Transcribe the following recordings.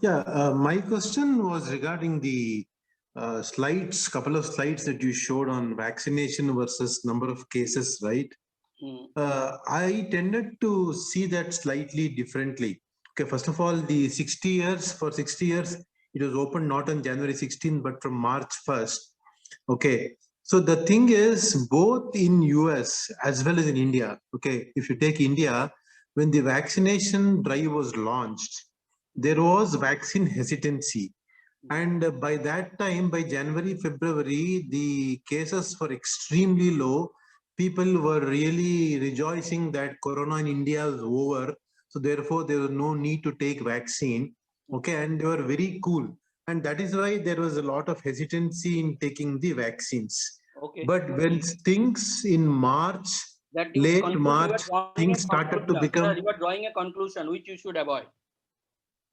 Yeah, my question was regarding the couple of slides that you showed on vaccination versus number of cases, right? I tended to see that slightly differently. Okay, first of all, the 60 years, for 60 years, it was opened not on January 16th, but from March 1st. Okay, so the thing is, both in US as well as in India, okay, if you take India, when the vaccination drive was launched, there was vaccine hesitancy. And by that time, by January, February, the cases were extremely low. People were really rejoicing that Corona in India is over. So therefore, there was no need to take vaccine. Okay, and they were very cool. And that is why there was a lot of hesitancy in taking the vaccines. Okay. But when things in March, late March, things started to become... You are drawing a conclusion which you should avoid.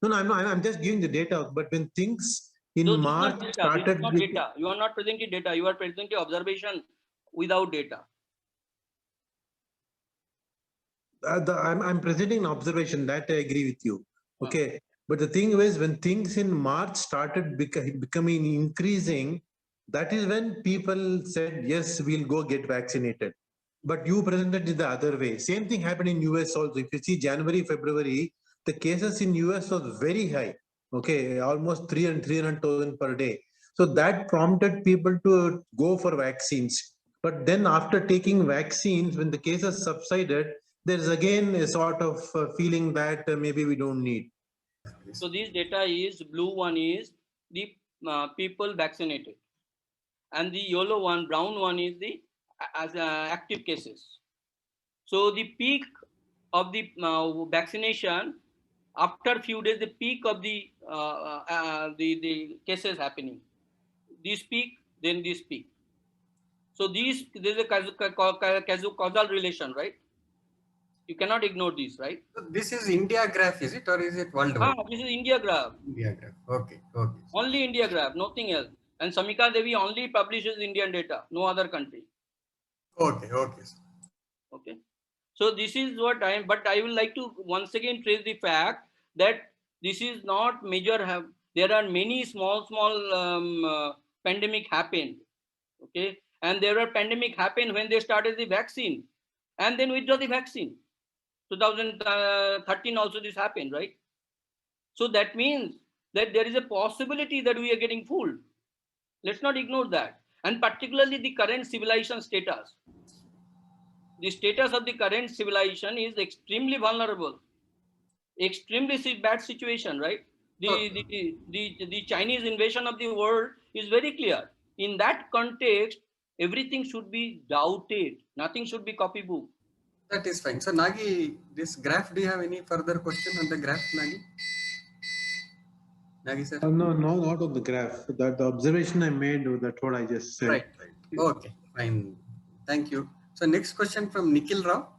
No, I'm just giving the data. But when things in March started... data. You are not presenting data. You are presenting observation without data. I'm presenting an observation that I agree with you. Okay. But the thing was, when things in March started becoming increasing, that is when people said, yes, we'll go get vaccinated. But you presented it the other way. Same thing happened in US also. If you see January, February, the cases in US was very high. Okay, almost 300,000 per day. So that prompted people to go for vaccines. But then after taking vaccines, when the cases subsided, there's again a sort of feeling that maybe we don't need. So this data is, blue one is the people vaccinated, and the yellow one, brown one is the active cases. So the peak of the vaccination, after few days, the peak of the cases happening. This peak, then this peak. So there's a causal relation, right? You cannot ignore this, right? So this is India graph, is it, or is it worldwide? This is India graph. India graph. Okay. Okay. Only India graph, nothing else. And Samika Devi only publishes Indian data, no other country. Okay. Okay. Okay. So this is what but I would like to once again trace the fact that this is not major. There are many small pandemic happened. Okay. And there are pandemic happened when they started the vaccine and then withdraw the vaccine. 2013 also this happened, right? So that means that there is a possibility that we are getting fooled. Let's not ignore that. And particularly the current civilization status. The status of the current civilization is extremely vulnerable. Extremely bad situation, right? The Chinese invasion of the world is very clear. In that context, everything should be doubted. Nothing should be copybook. That is fine. So Nagi, this graph, do you have any further question on the graph, Nagi? Nagi sir? No, not on the graph. The observation I made, that's what I just said. Right. Okay, fine. Thank you. So next question from Nikhil Rao.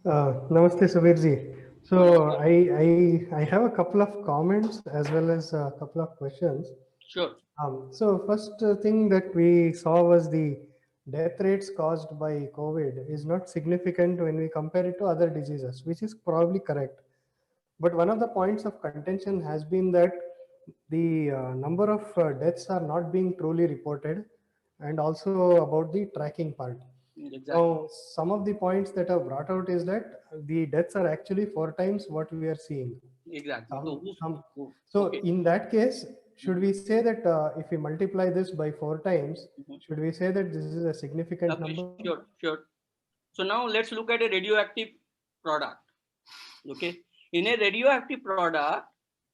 Namaste, Subirji. So I have a couple of comments as well as a couple of questions. Sure. So first thing that we saw was the death rates caused by COVID is not significant when we compare it to other diseases, which is probably correct. But one of the points of contention has been that the number of deaths are not being truly reported, and also about the tracking part. Exactly. So some of the points that are brought out is that the deaths are actually 4 times what we are seeing. Exactly. So in that case, should we say that if we multiply this by 4 times, should we say that this is a significant number? Sure. So now let's look at a radioactive product. Okay. In a radioactive product,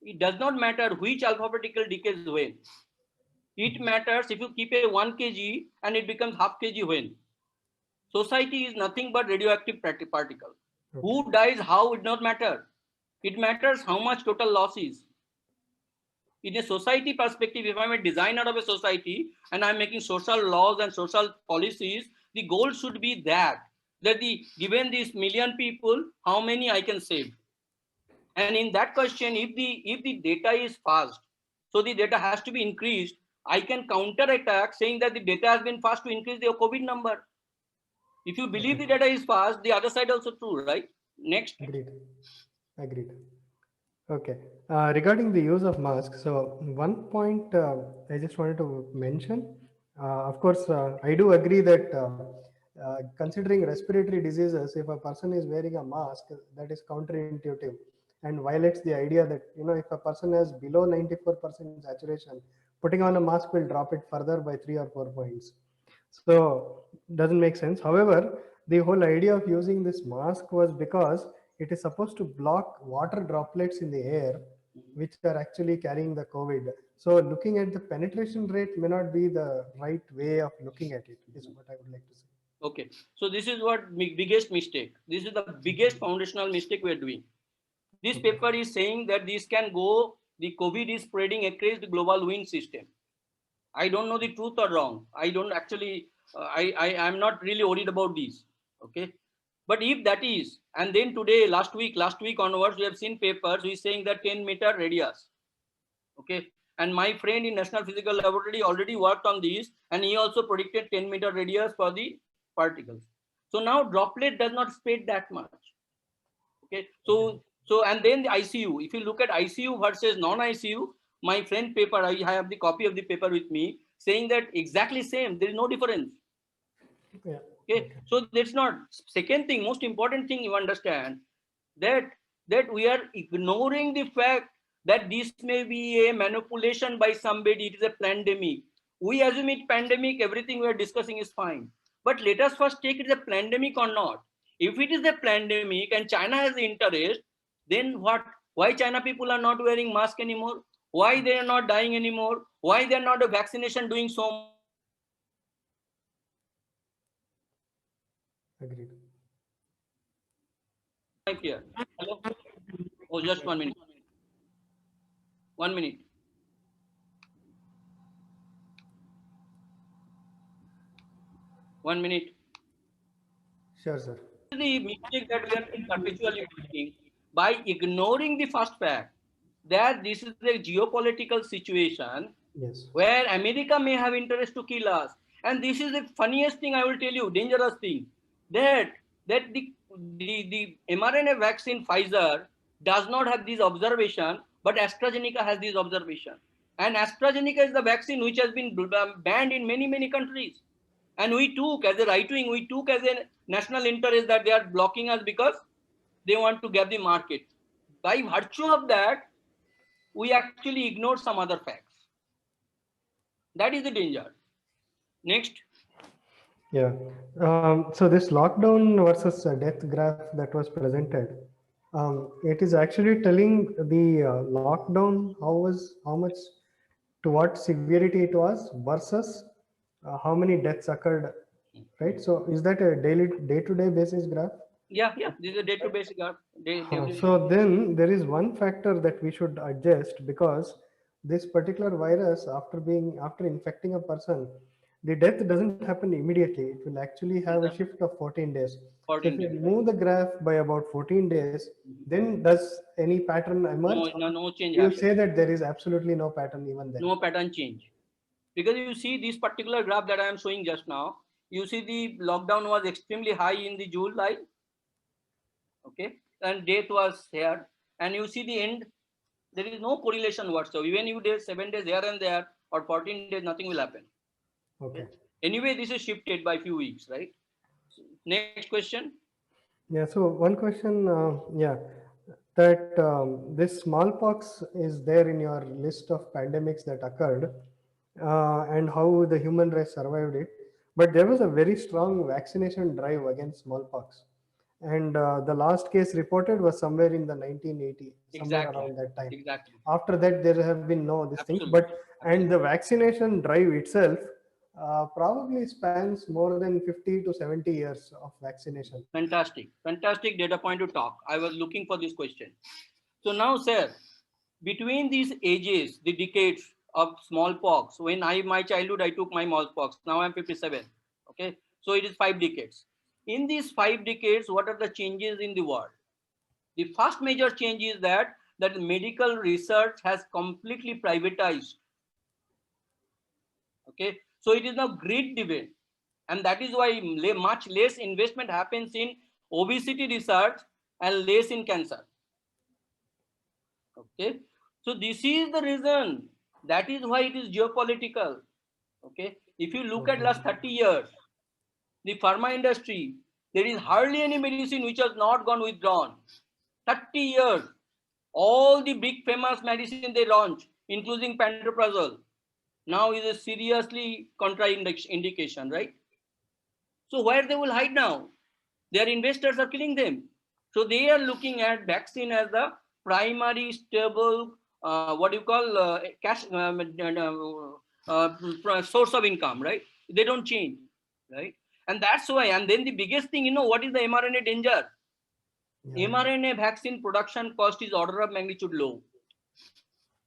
it does not matter which alphabetical decays when. It matters if you keep a 1 kg and it becomes half kg when. Society is nothing but radioactive particle. Okay. Who dies, how, it not matter. It matters how much total loss is. In a society perspective, if I'm a designer of a society and I'm making social laws and social policies, the goal should be that given these million people, how many I can save. And in that question, if the data is fast, so the data has to be increased, I can counterattack saying that the data has been fast to increase the COVID number. If you believe the data is fast, the other side also true, right? Next. Agreed. Okay. Regarding the use of masks, so one point I just wanted to mention. Of course, I do agree that considering respiratory diseases, if a person is wearing a mask, that is counterintuitive and violates the idea that, you know, if a person has below 94% saturation, putting on a mask will drop it further by 3 or 4 points. So doesn't make sense. However, the whole idea of using this mask was because it is supposed to block water droplets in the air, which are actually carrying the COVID. So looking at the penetration rate may not be the right way of looking at it, is what I would like to say. Okay, so this is what biggest mistake. This is the biggest foundational mistake we are doing. This paper is saying that this can go, the COVID is spreading across the global wind system. I don't know the truth or wrong. I don't actually, I'm not really worried about this. Okay. But if that is, and then today, last week onwards, we have seen papers which saying that 10-meter radius. Okay. And my friend in National Physical Laboratory already worked on this, and he also predicted 10-meter radius for the particles. So now droplet does not spread that much. Okay. So and then the ICU, if you look at ICU versus non-ICU, my friend paper, I have the copy of the paper with me, saying that exactly same, there is no difference. Yeah. Okay, so that's not. Second thing, most important thing you understand, that we are ignoring the fact that this may be a manipulation by somebody. It is a pandemic. We assume it pandemic, everything we are discussing is fine. But let us first take it as a pandemic or not. If it is a pandemic and China has the interest, then what? Why China people are not wearing mask anymore? Why they are not dying anymore? Why they are not a vaccination doing so much? Agreed. Here. Hello? Oh, just 1 minute. 1 minute. One minute. Sure, sir. The mistake that we are perpetually making by ignoring the first fact that this is a geopolitical situation, Yes, where America may have interest to kill us. And this is the funniest thing I will tell you, dangerous thing, that the mRNA vaccine Pfizer does not have this observation, but AstraZeneca has this observation. And AstraZeneca is the vaccine which has been banned in many countries. And we took, as a right wing, we took as a national interest that they are blocking us because they want to get the market. By virtue of that, we actually ignored some other facts. That is the danger. Next. Yeah. So this lockdown versus death graph that was presented, it is actually telling the lockdown how much, to what severity it was versus how many deaths occurred, right? So is that a day-to-day basis graph? Yeah. This is a day-to-day graph. So then there is one factor that we should adjust, because this particular virus, after infecting a person, the death doesn't happen immediately. It will actually have a shift of 14 days. 14 so if days. you move the graph by about 14 days, then does any pattern emerge? No change. You say that there is absolutely no pattern even then. No pattern change. Because you see this particular graph that I am showing just now, you see the lockdown was extremely high in the July. Okay. And death was here. And you see the end, there is no correlation whatsoever. Even you did 7 days here and there or 14 days, nothing will happen. Okay. Anyway, this is shifted by few weeks, right? Next question. Yeah. So one question, that this smallpox is there in your list of pandemics that occurred, and how the human race survived it. But there was a very strong vaccination drive against smallpox. And the last case reported was somewhere in the 1980, somewhere around that time. Exactly. After that, there have been no this thing. Absolutely. And the vaccination drive itself probably spans more than 50 to 70 years of vaccination. Fantastic data point to talk. I was looking for this question. So now, sir, between these ages, the decades of smallpox, when my childhood, I took my smallpox. Now I'm 57. Okay, so it is 5 decades. In these 5 decades, what are the changes in the world? The first major change is that medical research has completely privatized. Okay, so it is now great debate, and that is why much less investment happens in obesity research and less in cancer. Okay, so this is the reason. That is why it is geopolitical. Okay, if you look at last 30 years, the pharma industry, there is hardly any medicine which has not gone withdrawn. 30 years, all the big famous medicine they launch, including pantoprazole, now is a seriously contraindication, right? So where they will hide now? Their investors are killing them. So they are looking at vaccine as the primary stable, what do you call, cash source of income, right? They don't change, right? And that's why. And then the biggest thing, what is the mRNA danger? Yeah. mRNA vaccine production cost is order of magnitude low.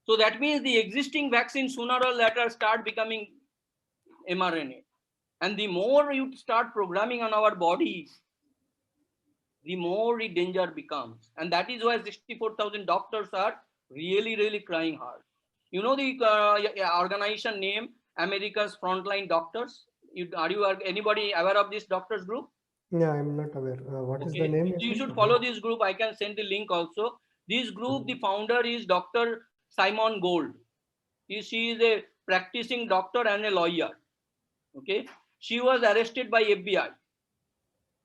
So that means the existing vaccine sooner or later start becoming mRNA. And the more you start programming on our body, the more the danger becomes. And that is why 64,000 doctors are really, really crying hard. You know the organization name, America's Frontline Doctors? Anybody aware of this doctors group? Yeah, I'm not aware. What is the name? You should follow this group. I can send the link also. This group, the founder is Dr. Simon Gold. She is a practicing doctor and a lawyer. Okay. She was arrested by FBI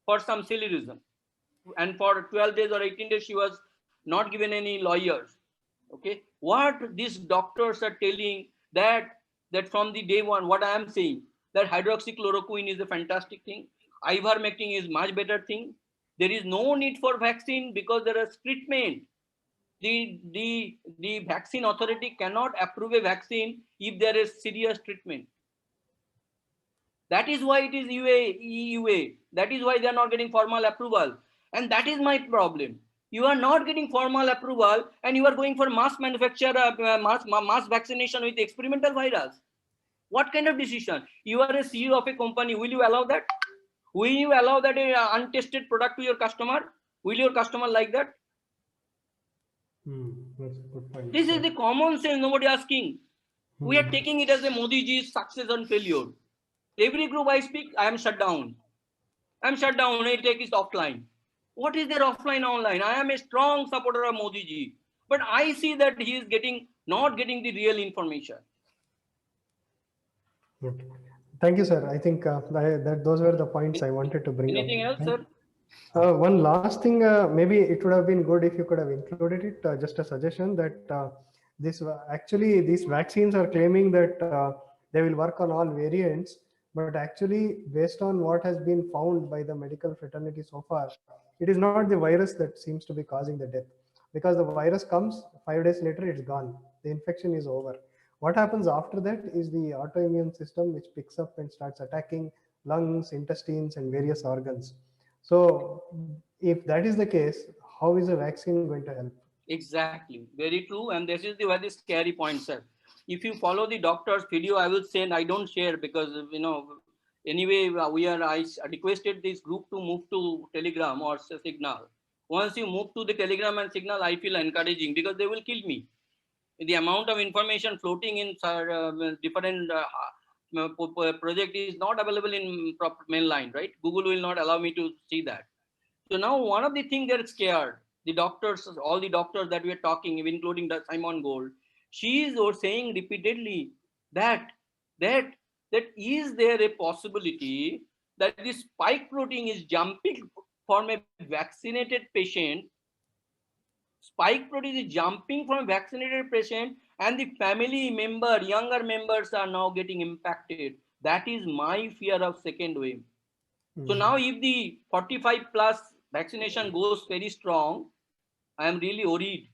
for some silly reason. And for 12 days or 18 days, she was not given any lawyers. Okay. What these doctors are telling that from the day one, what I am saying, that hydroxychloroquine is a fantastic thing. Ivermectin is much better thing. There is no need for vaccine because there is treatment. The vaccine authority cannot approve a vaccine if there is serious treatment. That is why it is EUA. That is why they are not getting formal approval. And that is my problem. You are not getting formal approval and you are going for mass manufacture, mass vaccination with experimental virus. What kind of decision? You are a CEO of a company. Will you allow that? Will you allow that untested product to your customer? Will your customer like that? That's a good point. This is the common sense, nobody asking. We are taking it as a Modi ji's success and failure. Every group I speak, I am shut down. I'm shut down, I take it offline. What is there offline, online? I am a strong supporter of Modi ji. But I see that he is not getting the real information. Okay. Thank you, sir. I think that those were the points I wanted to bring Anything up. else, sir? One last thing, maybe it would have been good if you could have included it. Just a suggestion that these vaccines are claiming that they will work on all variants, but actually, based on what has been found by the medical fraternity so far, it is not the virus that seems to be causing the death, because the virus comes 5 days later, it's gone. The infection is over. What happens after that is the autoimmune system, which picks up and starts attacking lungs, intestines, and various organs. So if that is the case, how is a vaccine going to help? Exactly. Very true. And this is the very scary point, sir. If you follow the doctor's video, I will send, I don't share because, anyway, I requested this group to move to Telegram or Signal. Once you move to the Telegram and Signal, I feel encouraging because they will kill me. The amount of information floating in different project is not available in proper mainline, right? Google will not allow me to see that. So now one of the things they're scared, the doctors, all the doctors that we are talking, including the Simon Gold, she is saying repeatedly that is there a possibility that this spike protein is jumping from a vaccinated patient. Spike protein is jumping from a vaccinated patient and the family member, younger members are now getting impacted. That is my fear of second wave. So now if the 45 plus vaccination goes very strong, I am really worried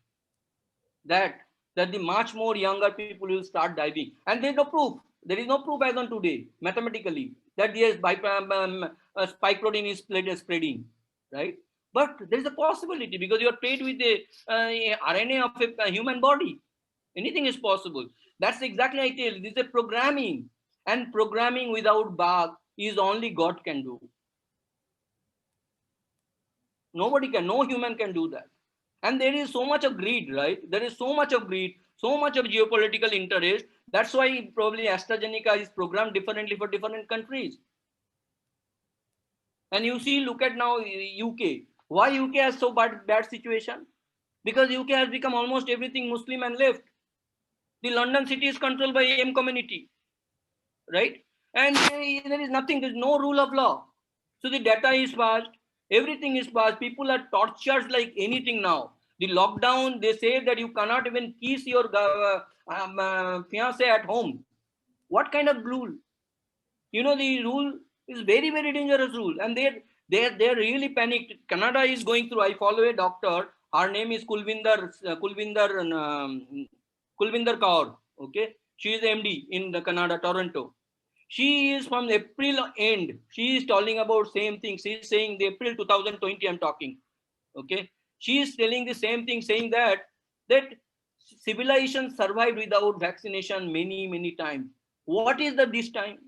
that the much more younger people will start dying. And there is no proof. There is no proof as on today, mathematically, that yes, spike protein is spreading, right? But there is a possibility because you are paid with the RNA of a human body. Anything is possible. That's exactly I tell you. This is a programming, and programming without bug is only God can do. Nobody can, no human can do that. And there is so much of greed, right? There is so much of greed, so much of geopolitical interest. That's why probably AstraZeneca is programmed differently for different countries. And you see, look at now UK. Why UK has so bad situation? because UK has become almost everything Muslim and left. The London city is controlled by M community, right? And there is nothing, there's no rule of law. So the data is passed, everything is passed. People are tortured like anything now. The lockdown, they say that you cannot even kiss your fiance at home. What kind of rule? You know, the rule is very, very dangerous rule. And they're really panicked. Canada is going through, I follow a doctor, her name is Kulvinder Kaur. Okay. She is MD in the Canada, Toronto. She is from April end. She is telling about same thing. She is saying the April 2020 I'm talking. Okay. She is telling the same thing, saying that civilization survived without vaccination many, many times. What is the this time?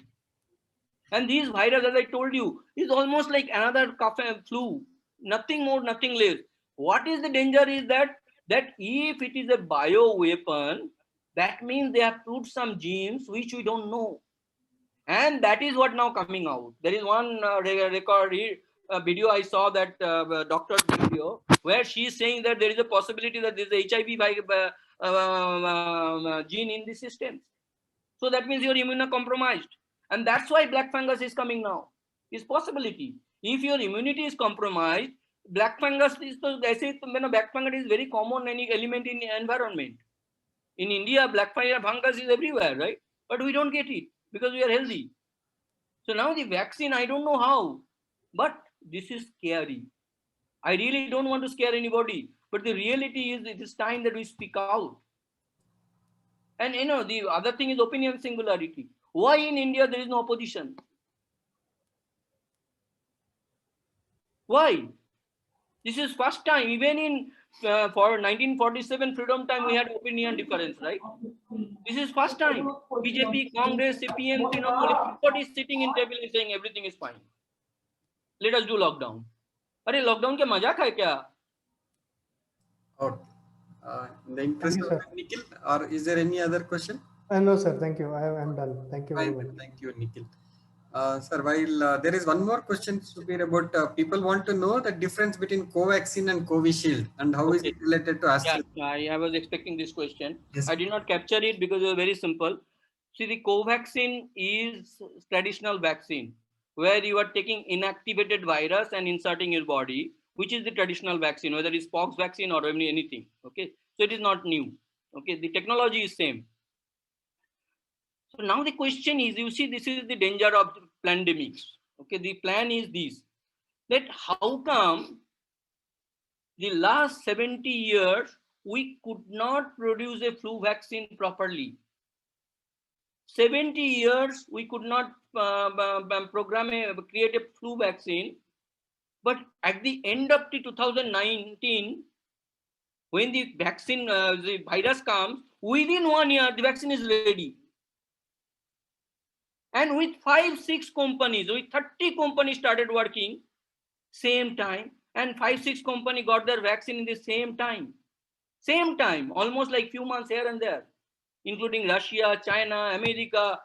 And these virus, as I told you, is almost like another cough and flu. Nothing more, nothing less. What is the danger is that if it is a bio weapon, that means they have put some genes which we don't know. And that is what now coming out. There is one video I saw, that doctor video, where she is saying that there is a possibility that there is a HIV gene in the system. So that means you're immunocompromised. And that's why black fungus is coming now. Is possibility. If your immunity is compromised, black fungus is black fungus is very common element in the environment. In India, black fungus is everywhere, right? But we don't get it because we are healthy. So now the vaccine, I don't know how, but this is scary. I really don't want to scare anybody, but the reality is it is time that we speak out. And you know, the other thing is opinion singularity. Why in India there is no opposition? Why? This is first time. Even in for 1947 freedom time, we had opinion difference, right? This is first time. BJP, Congress, CPM, everybody is sitting in table and saying everything is fine. Let us do lockdown. Are lockdown ke mazak hai kya? Okay. In the interest of Nikhil, or is there any other question? No, sir. Thank you. I'm done. Thank you very much. Thank you, Nikhil. Sir, while there is one more question, Subir, about people want to know the difference between Covaxin and Covishield and how is it related to AstraZeneca? Yeah, I was expecting this question. Yes. I did not capture it because it was very simple. See, the Covaxin is traditional vaccine where you are taking inactivated virus and inserting your body, which is the traditional vaccine, whether it's pox vaccine or anything. Okay, so it is not new. Okay, the technology is same. So now the question is, you see, this is the danger of pandemics. Okay, the plan is this, that how come the last 70 years we could not produce a flu vaccine properly. 70 years we could not create a flu vaccine. But at the end of the 2019, when the vaccine, the virus comes, within 1 year, the vaccine is ready. And with 5-6 companies, with 30 companies started working same time, and 5-6 companies got their vaccine in the same time. Same time, almost like few months here and there, including Russia, China, America,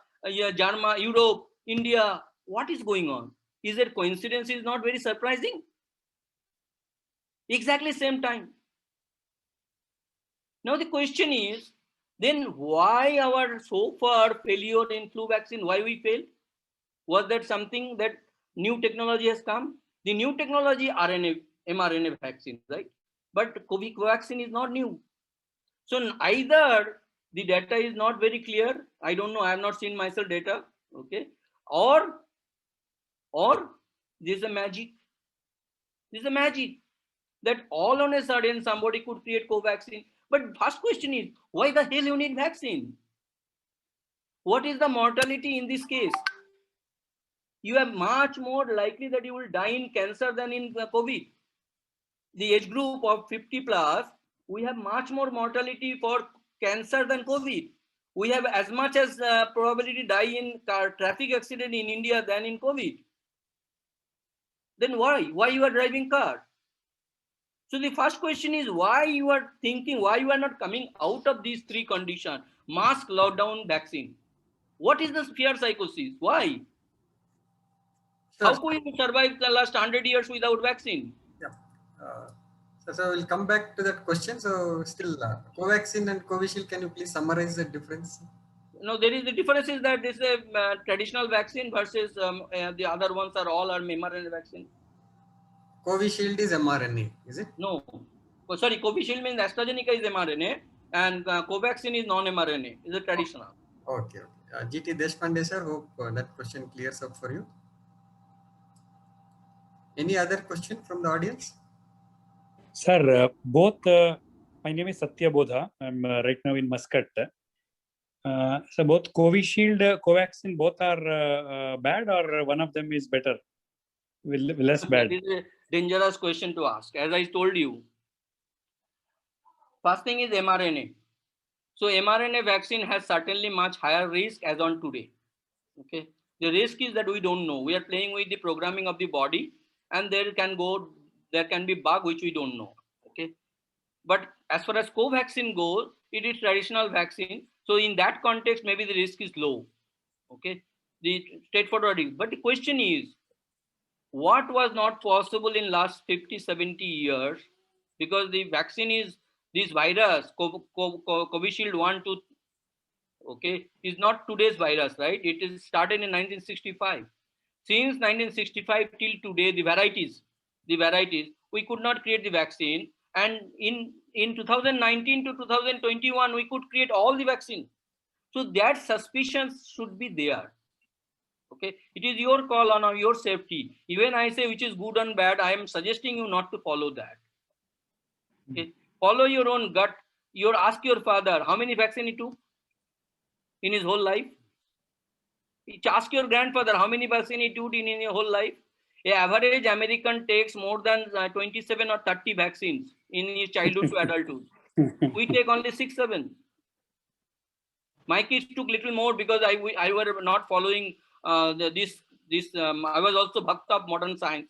Germany, Europe, India. What is going on? Is there coincidence? Is not very surprising. Exactly same time. Now the question is, then why our so far failure in flu vaccine? Why we failed? Was that something that new technology has come? The new technology RNA, mRNA vaccine, right? But COVID vaccine is not new. So either the data is not very clear. I don't know. I have not seen myself data. Okay. Or there's a magic. There's a magic that all on a sudden somebody could create Covaxin. But first question is, why the hell you need vaccine? What is the mortality in this case? You are much more likely that you will die in cancer than in COVID. The age group of 50 plus, we have much more mortality for cancer than COVID. We have as much as probability die in traffic accident in India than in COVID. Then why? Why you are driving car? So the first question is why you are thinking, why you are not coming out of these three conditions: mask, lockdown, vaccine. What is the fear psychosis? Why? Sure. How could you survive the last 100 years without vaccine? Yeah. So we'll come back to that question. So still Covaxin and Covishield, can you please summarize the difference? No, there is the difference is that this is a traditional vaccine versus the other ones are mRNA vaccine. Covishield is mRNA, is it? No, oh, sorry, Covishield means AstraZeneca is mRNA and Covaxin is non-mRNA. Is a traditional. Okay. GT Deshpande sir, hope that question clears up for you. Any other question from the audience? Sir, both, my name is Satya Bodha. I'm right now in Muscat. So both Covishield, Covaxin, both are bad, or one of them is better, less bad? That is a dangerous question to ask. As I told you, first thing is mRNA. So mRNA vaccine has certainly much higher risk as on today. Okay, the risk is that we don't know. We are playing with the programming of the body, and there can be bug which we don't know. Okay, but as far as Covaxin goes, it is traditional vaccine. So in that context, maybe the risk is low. Okay, the straightforward. But the question is, what was not possible in last 50-70 years? Because the vaccine is this virus, Covishield 1, 2, okay, is not today's virus, right? It is started in 1965. Since 1965 till today, the varieties, we could not create the vaccine. And in 2019 to 2021, we could create all the vaccine. So that suspicion should be there. Okay, it is your call on your safety. Even I say which is good and bad, I am suggesting you not to follow that. Okay, follow your own gut. Ask your father how many vaccine he took in his whole life. Ask your grandfather how many vaccine he took in your whole life. An average American takes more than 27 or 30 vaccines in his childhood to adulthood. We take only 6-7. My kids took little more because I were not following I was also Bhakt of modern science.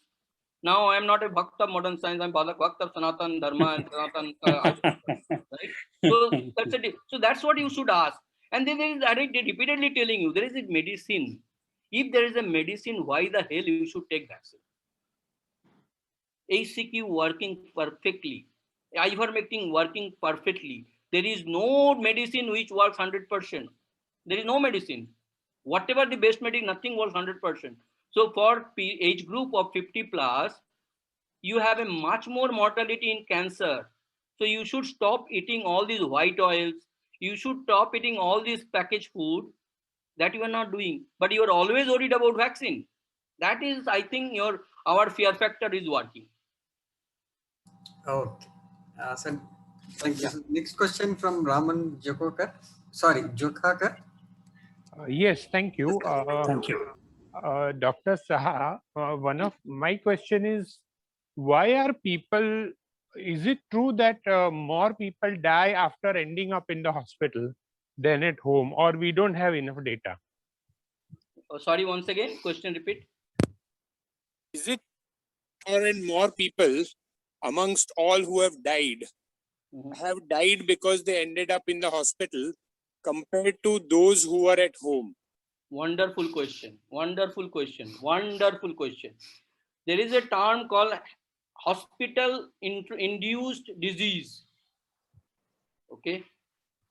Now I am not a Bhakt of modern science. I'm Bhakt of Sanatan Dharma and Sanatan. Right? So that's what you should ask. And then there is repeatedly telling you there is a medicine. If there is a medicine, why the hell you should take vaccine? ACQ working perfectly. Ivermectin working perfectly. There is no medicine which works 100%. There is no medicine. Whatever the best medicine, nothing works 100%. So for age group of 50 plus, you have a much more mortality in cancer. So you should stop eating all these white oils. You should stop eating all this packaged food that you are not doing. But you are always worried about vaccine. That is, I think, our fear factor is working. Okay. So thank you. Next question from Raman Jokakar. Sorry, Jokakar. Yes, thank you. Thank you. Dr. Saha, one of my question is, why are people, is it true that more people die after ending up in the hospital than at home, or we don't have enough data? Sorry, once again, question repeat. Is it more people amongst all who have died because they ended up in the hospital compared to those who are at home? Wonderful question. Wonderful question. Wonderful question. There is a term called hospital-induced disease. Okay,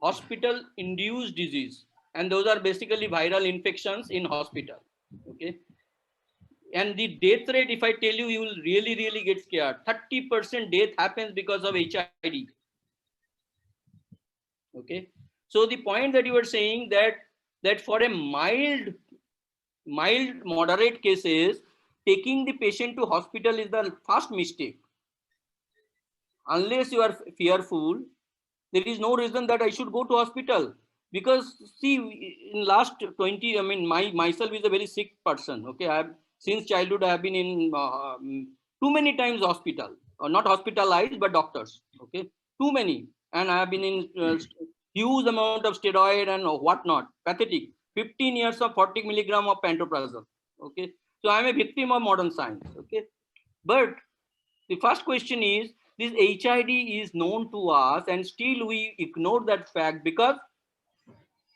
hospital-induced disease, and those are basically viral infections in hospital. Okay, and the death rate, if I tell you, you will really get scared. 30% death happens because of HID. Okay, so the point that you were saying that for a mild moderate cases, taking the patient to hospital is the first mistake. Unless you are fearful, there is no reason that I should go to hospital. Because see, in last 20, I mean, myself is a very sick person. Okay, since childhood I have been in too many times hospital, or not hospitalized, but doctors. Okay, too many, and I have been in huge amount of steroid and whatnot, pathetic. 15 years of 40 milligram of pantoprazole. Okay, so I am a victim of modern science. Okay, but the first question is, this HID is known to us, and still we ignore that fact because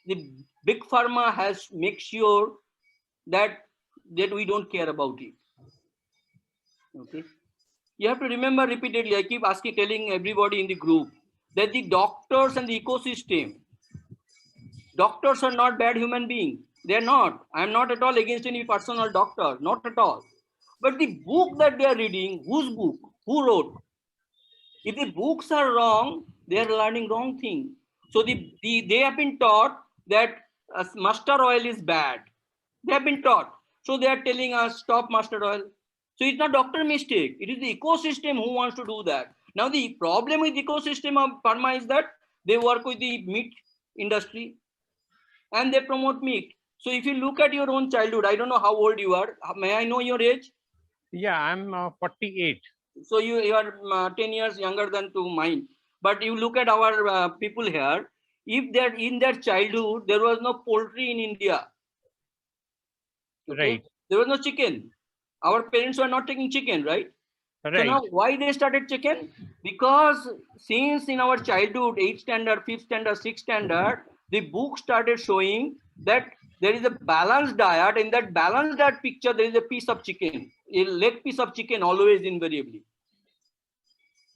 the big pharma has make sure that we don't care about it. Okay, You have to remember repeatedly, I keep asking, telling everybody in the group that the doctors and the ecosystem, doctors are not bad human beings. They're not. I'm not at all against any personal doctor, not at all. But the book that they are reading, whose book? Who wrote? If the books are wrong, they are learning wrong thing. So they have been taught that mustard oil is bad. They have been taught. So they are telling us stop mustard oil. So it's not doctor mistake. It is the ecosystem who wants to do that. Now the problem with ecosystem of pharma is that they work with the meat industry and they promote meat. So if you look at your own childhood, I don't know how old you are. May I know your age? Yeah, I'm 48. So you are 10 years younger than to mine. But you look at our people here, if they're in their childhood, there was no poultry in India. Okay? Right. There was no chicken. Our parents were not taking chicken, right? Right. So now why they started chicken? Because since in our childhood, 8th standard, 5th standard, 6th standard, the book started showing that there is a balanced diet. In that balanced diet picture, there is a piece of chicken, a leg piece of chicken always invariably.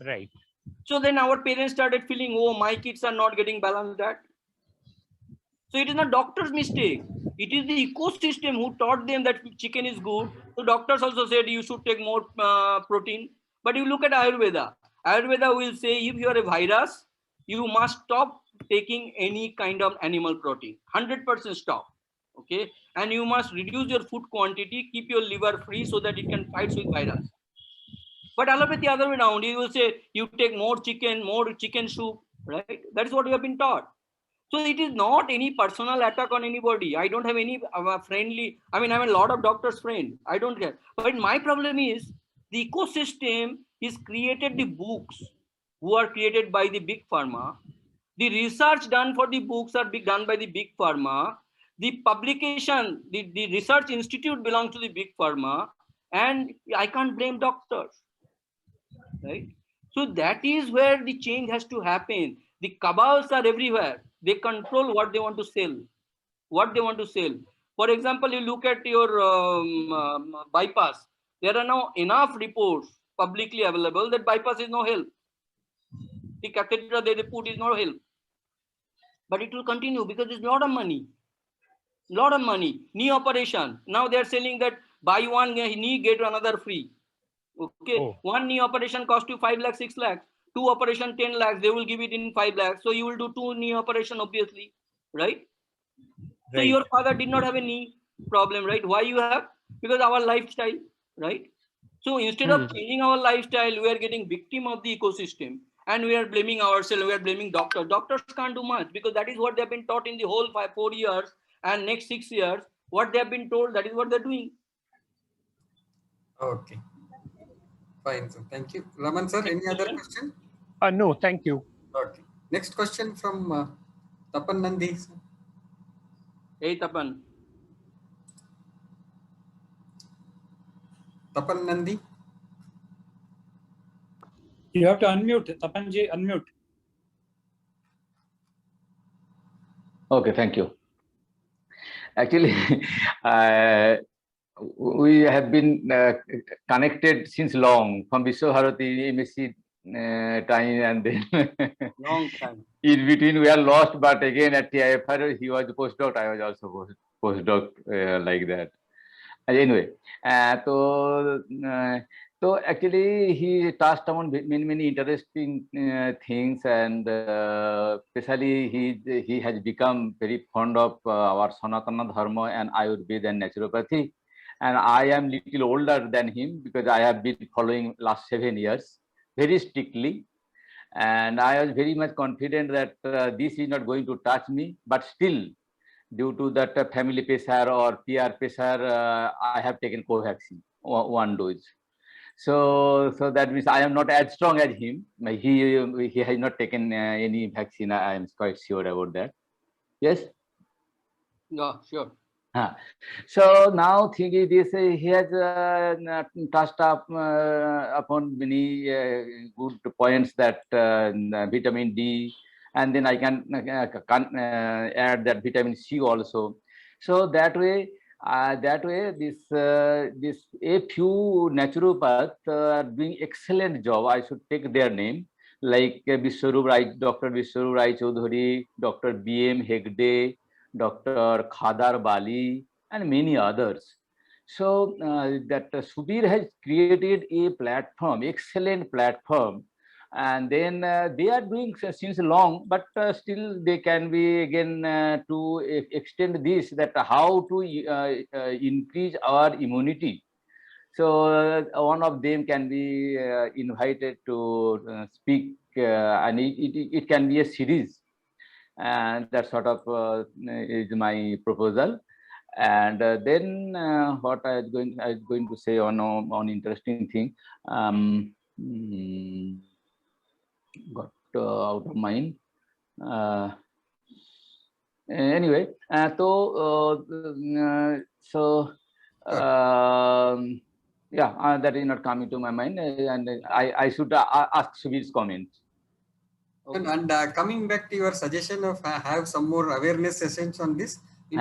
Right. So then our parents started feeling, oh, my kids are not getting balanced diet. So it is not doctor's mistake. It is the ecosystem who taught them that chicken is good. So doctors also said you should take more protein. But you look at Ayurveda. Ayurveda will say if you are a virus, you must stop taking any kind of animal protein. 100% stop. Okay. And you must reduce your food quantity, keep your liver free so that it can fight with virus. But allopathy other way around, he will say you take more chicken soup, right? That is what you have been taught. So it is not any personal attack on anybody. I don't have any friendly, I mean, I have a lot of doctors' friends. I don't care. But my problem is the ecosystem is created the books who are created by the big pharma. The research done for the books are done by the big pharma. The publication, the research institute belongs to the big pharma. And I can't blame doctors, right? So that is where the change has to happen. The cabals are everywhere. They control what they want to sell. What they want to sell. For example, you look at your bypass. There are now enough reports publicly available that bypass is no help. The catheter they put is no help. But it will continue because it's a lot of money. Lot of money. Knee operation. Now they are selling that buy one knee, get another free. Okay. Oh. One knee operation cost you 5 lakhs, 6 lakhs. Two operation, 10 lakhs. They will give it in 5 lakhs. So you will do two knee operation, obviously, right? So Right. your father did not have a knee problem, right? Why you have? Because our lifestyle, right? So instead of changing our lifestyle, we are getting victim of the ecosystem and we are blaming ourselves. We are blaming doctors. Doctors can't do much because that is what they have been taught in the whole 4 years and next 6 years. What they have been told, that is what they're doing. Okay. Fine, sir. Thank you. Raman, sir, any other question? No, thank you. Okay. Next question from Tapan Nandi. Sir. Hey, Tapan. Tapan Nandi. You have to unmute. Tapanji, unmute. Okay, thank you. Actually, we have been connected since long from Vishwabharati MSc time, and then Long time. in between we are lost. But again at TIFR, he was a postdoc. I was also postdoc like that. Anyway, so actually he touched on many interesting things, and especially he has become very fond of our Sanatana Dharma and Ayurveda and naturopathy. And I am little older than him because I have been following last 7 years very strictly, and I was very much confident that this is not going to touch me. But still, due to that family pressure or peer pressure, I have taken Covaxin, one dose. So that means I am not as strong as him. He has not taken any vaccine. I am quite sure about that. Yes. Yeah, sure. So now thing is this: he has touched up upon many good points, that vitamin D, and then I can add that vitamin C also. So that way, That way, a few naturopaths are doing excellent job. I should take their name, like Vishwarup Rai, Dr. Vishwarup Rai Chaudhuri, Dr. B.M. Hegde, Dr. Khadar Bali, and many others. So that Subir has created a platform, excellent platform, and then they are doing since long, but still they can be again to extend this, that how to increase our immunity. So one of them can be invited to speak, and it can be a series, and that sort of is my proposal. And then what I was going to say on interesting thing. Got out of mind. Anyway, yeah, that is not coming to my mind, and I should ask Subir's comments. Okay. And coming back to your suggestion of have some more awareness sessions on this. Even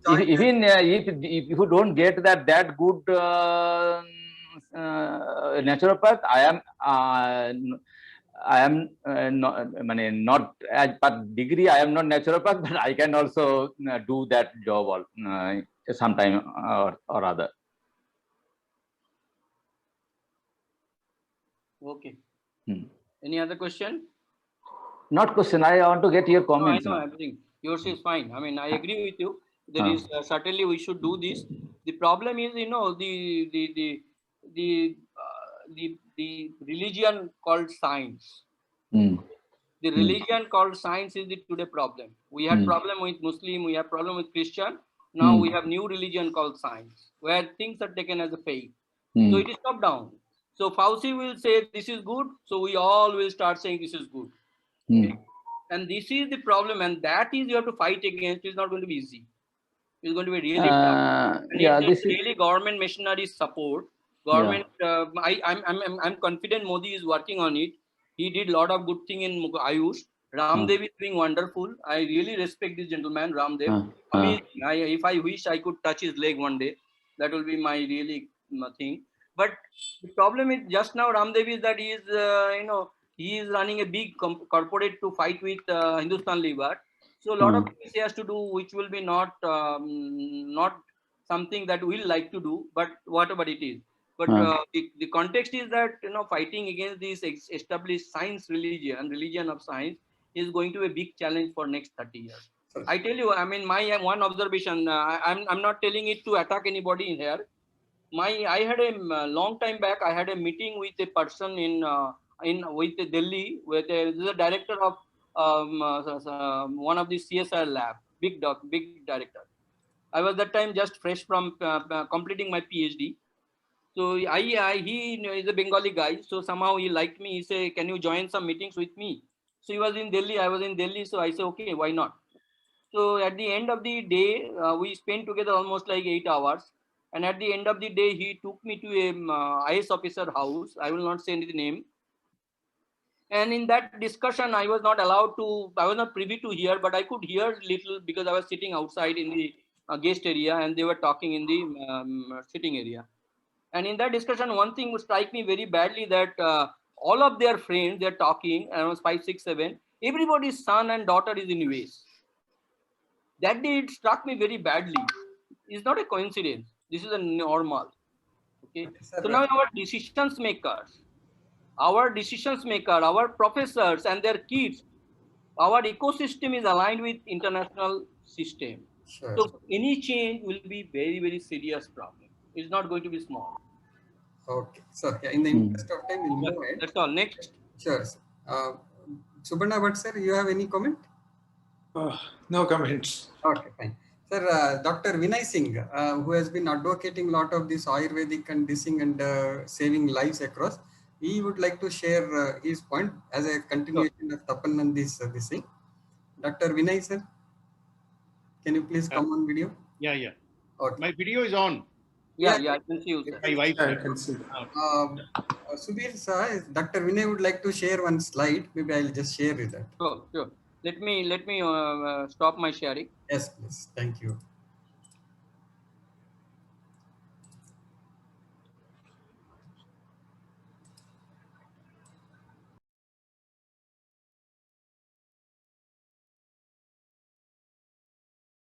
if you don't get that good naturopath, I am not as per degree. I am not naturopath, but I can also do that job sometime or other. Okay. Any other question? Not question. I want to get your comments. No, I know everything. Yours is fine. I mean, I agree with you. There is certainly we should do this. The problem is, you know, the religion called science. The religion called science is the today problem. We had problem with Muslim, we have problem with Christian. Now we have new religion called science, where things are taken as a faith. So it is top down. So Fauci will say this is good, so we all will start saying this is good. Okay? And this is the problem, and that is you have to fight against. It's not going to be easy. It's going to be really tough. And yeah, this is really government machinery support. Government, I'm confident Modi is working on it. He did a lot of good thing in Ayush. Ramdev is doing wonderful. I really respect this gentleman, Ramdev. If I wish I could touch his leg one day, that will be my really thing. But the problem is just now Ramdev is that he is, he is running a big corporate to fight with Hindustan Lever. So a lot of things he has to do, which will be not something that we'll like to do, but whatever it is. But the context is that, you know, fighting against this established science religion of science is going to be a big challenge for next 30 years. I tell you, I mean, my one observation, I'm not telling it to attack anybody in here. I had a long time back, I had a meeting with a person with Delhi, with the director of one of the CSR lab, big director. I was that time just fresh from completing my PhD. So he is a Bengali guy. So somehow he liked me. He said, "Can you join some meetings with me?" So he was in Delhi. I was in Delhi. So I said, "Okay, why not?" So at the end of the day, we spent together almost like 8 hours. And at the end of the day, he took me to a IS officer house. I will not say any name. And in that discussion, I was not privy to hear, but I could hear little because I was sitting outside in the guest area and they were talking in the sitting area. And in that discussion, one thing would strike me very badly, that all of their friends, they're talking, around 5, 6, 7, everybody's son and daughter is in US. That day it struck me very badly. It's not a coincidence. This is a normal. Okay. So now our decisions makers, our professors and their kids, our ecosystem is aligned with international system. Sure. So any change will be very, very serious problem. It's not going to be small. Okay. So in the interest of time, we'll move ahead. That's all. Next. Sure. Subarna Bhatt, sir, you have any comment? No comments. Okay, fine. Sir, Dr. Vinay Singh, who has been advocating a lot of this Ayurvedic and this thing and saving lives across, he would like to share his point as a continuation of Tapan and this thing. Dr. Vinay, sir, can you please come on video? Yeah. Okay. My video is on. Yeah, I can see you, sir. My wife. I can see. Subir, sir, Dr. Vinay would like to share one slide. Maybe I'll just share with that. Sure. Let me stop my sharing. Yes, please. Thank you.